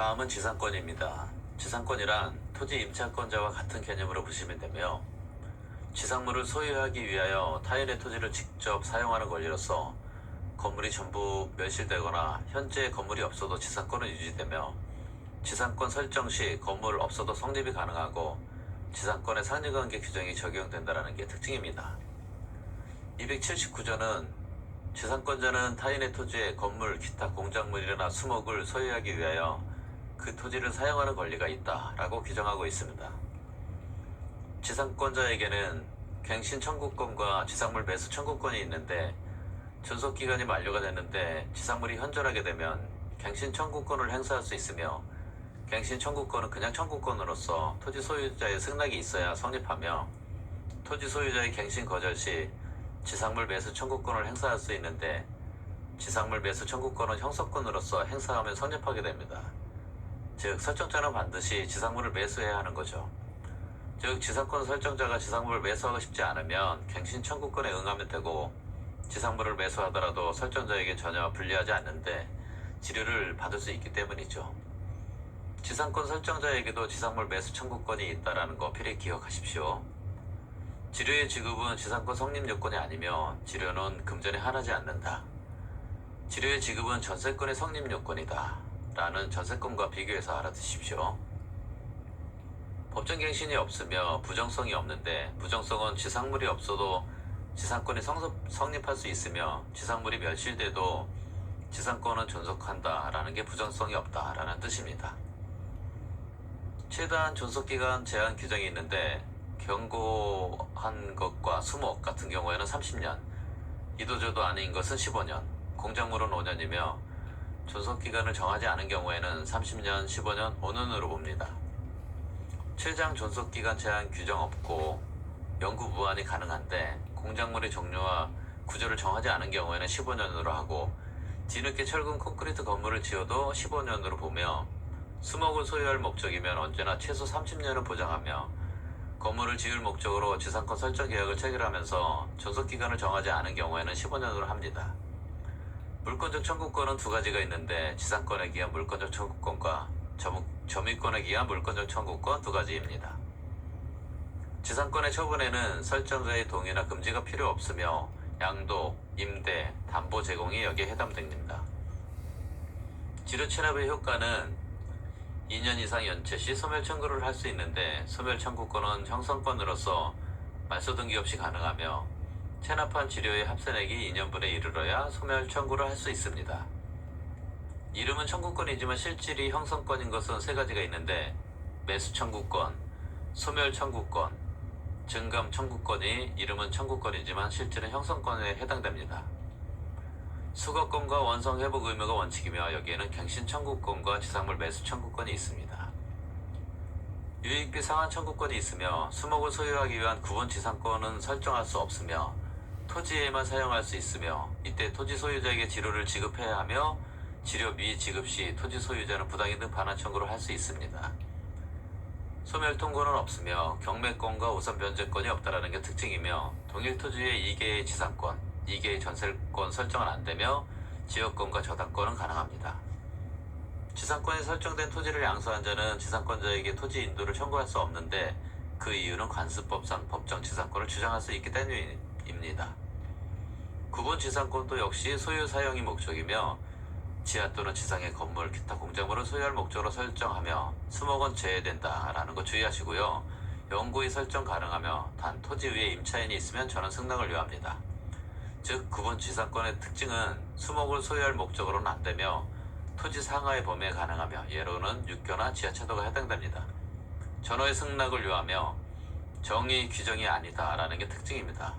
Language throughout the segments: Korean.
다음은 지상권입니다. 지상권이란 토지 임차권자와 같은 개념으로 보시면 되며, 지상물을 소유하기 위하여 타인의 토지를 직접 사용하는 권리로서 건물이 전부 멸실되거나 현재 건물이 없어도 지상권은 유지되며, 지상권 설정 시 건물 없어도 성립이 가능하고 지상권의 상호관계 규정이 적용된다는 게 특징입니다. 279조는 지상권자는 타인의 토지에 건물, 기타 공작물이나 수목을 소유하기 위하여 그 토지를 사용하는 권리가 있다라고 규정하고 있습니다. 지상권자에게는 갱신 청구권과 지상물 매수 청구권이 있는데, 존속기간이 만료가 됐는데 지상물이 현존하게 되면 갱신 청구권을 행사할 수 있으며, 갱신 청구권은 그냥 청구권으로서 토지 소유자의 승낙이 있어야 성립하며, 토지 소유자의 갱신 거절 시 지상물 매수 청구권을 행사할 수 있는데, 지상물 매수 청구권은 형성권으로서 행사하면 성립하게 됩니다. 즉, 설정자는 반드시 지상물을 매수해야 하는 거죠. 즉, 지상권 설정자가 지상물을 매수하고 싶지 않으면 갱신 청구권에 응하면 되고, 지상물을 매수하더라도 설정자에게 전혀 불리하지 않는데 지료를 받을 수 있기 때문이죠. 지상권 설정자에게도 지상물 매수 청구권이 있다는 거 필히 기억하십시오. 지료의 지급은 지상권 성립 요건이 아니며 지료는 금전에 한하지 않는다. 지료의 지급은 전세권의 성립 요건이다 라는 전세권과 비교해서 알아두십시오. 법정갱신이 없으며 부정성이 없는데, 부정성은 지상물이 없어도 지상권이 성립할 수 있으며 지상물이 멸실돼도 지상권은 존속한다 라는 게 부정성이 없다 라는 뜻입니다. 최대한 존속기간 제한 규정이 있는데, 경고한 것과 수목 같은 경우에는 30년, 이도저도 아닌 것은 15년, 공작물은 5년이며 존속기간을 정하지 않은 경우에는 30년, 15년, 5년으로 봅니다. 최장 존속기간 제한 규정 없고 영구 무한이 가능한데, 공작물의 종류와 구조를 정하지 않은 경우에는 15년으로 하고, 뒤늦게 철근 콘크리트 건물을 지어도 15년으로 보며, 수목을 소유할 목적이면 언제나 최소 30년을 보장하며, 건물을 지을 목적으로 지상권 설정 계약을 체결하면서 존속기간을 정하지 않은 경우에는 15년으로 합니다. 물권적 청구권은 두 가지가 있는데, 지상권에 기한 물권적 청구권과 점유권에 기한 물권적 청구권 두 가지입니다. 지상권의 처분에는 설정자의 동의나 금지가 필요 없으며 양도, 임대, 담보 제공이 여기에 해당됩니다. 지료 체납의 효과는 2년 이상 연체 시 소멸 청구를 할 수 있는데, 소멸 청구권은 형성권으로서 말소 등기 없이 가능하며, 체납한 지료의 합산액이 2년분에 이르러야 소멸 청구를 할 수 있습니다. 이름은 청구권이지만 실질이 형성권인 것은 세 가지가 있는데, 매수 청구권, 소멸 청구권, 증감 청구권이 이름은 청구권이지만 실질은 형성권에 해당됩니다. 수거권과 원성 회복 의무가 원칙이며, 여기에는 갱신 청구권과 지상물 매수 청구권이 있습니다. 유익비 상환 청구권이 있으며, 수목을 소유하기 위한 구분 지상권은 설정할 수 없으며 토지에만 사용할 수 있으며, 이때 토지 소유자에게 지료를 지급해야 하며, 지료 미지급 시 토지 소유자는 부당이득 반환 청구를 할 수 있습니다. 소멸 통고는 없으며 경매권과 우선 변제권이 없다라는 게 특징이며, 동일 토지의 2개의 지상권, 2개의 전세권 설정은 안되며 지역권과 저당권은 가능합니다. 지상권이 설정된 토지를 양수한 자는 지상권자에게 토지 인도를 청구할 수 없는데, 그 이유는 관습법상 법정 지상권을 주장할 수 있기 때문입니다. 구분 지상권도 역시 소유 사용이 목적이며, 지하 또는 지상의 건물, 기타 공작물을 소유할 목적으로 설정하며 수목은 제외된다라는 거 주의하시고요. 영구히 설정 가능하며 단 토지 위에 임차인이 있으면 전원 승낙을 요합니다. 즉, 구분 지상권의 특징은 수목을 소유할 목적으로는 안되며 토지 상하의 범위에 가능하며, 예로는 육교나 지하차도가 해당됩니다. 전호의 승낙을 요하며 정의 규정이 아니다라는 게 특징입니다.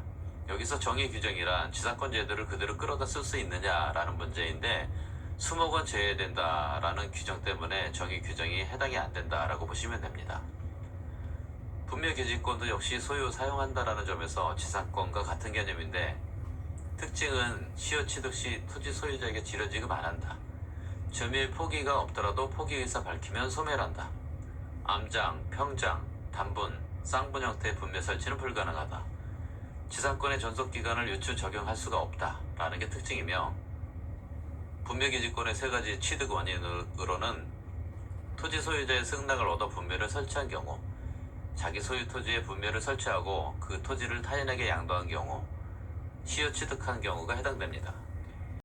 여기서 정의 규정이란 지상권 제도를 그대로 끌어다 쓸 수 있느냐라는 문제인데, 수목은 제외된다라는 규정 때문에 정의 규정이 해당이 안 된다라고 보시면 됩니다. 분묘기지권도 역시 소유 사용한다라는 점에서 지상권과 같은 개념인데, 특징은 시효 취득 시 토지 소유자에게 지료 지급 안 한다. 점유의 포기가 없더라도 포기 의사 밝히면 소멸한다. 암장, 평장, 단분, 쌍분 형태의 분묘 설치는 불가능하다. 지상권의 존속기간을 유추 적용할 수가 없다라는 게 특징이며, 분묘기지권의 세 가지 취득 원인으로는 토지 소유자의 승낙을 얻어 분묘를 설치한 경우, 자기 소유 토지에 분묘를 설치하고 그 토지를 타인에게 양도한 경우, 시효 취득한 경우가 해당됩니다.